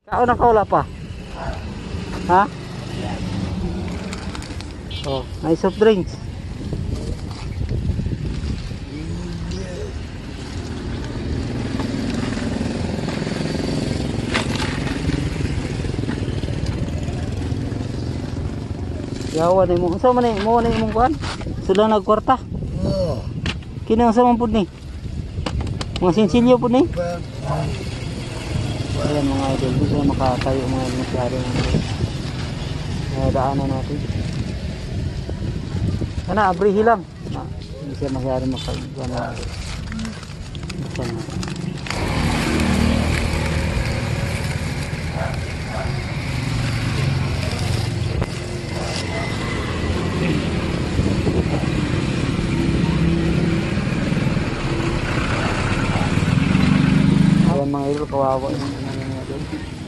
Kaon na ka wala pa? Ha? Oh, may soft drinks. Yawa ni mo. Unsa man ni mo ni imong kuan? Sila nagkwarta. Oo. Kini unsa man pud ni? Mga sinsilyo pud ni. Ayan mga idol, dito na makatayo mga masyado ng daanan natin. Ano, abrihi lang. Hindi siya masyado makagawa na.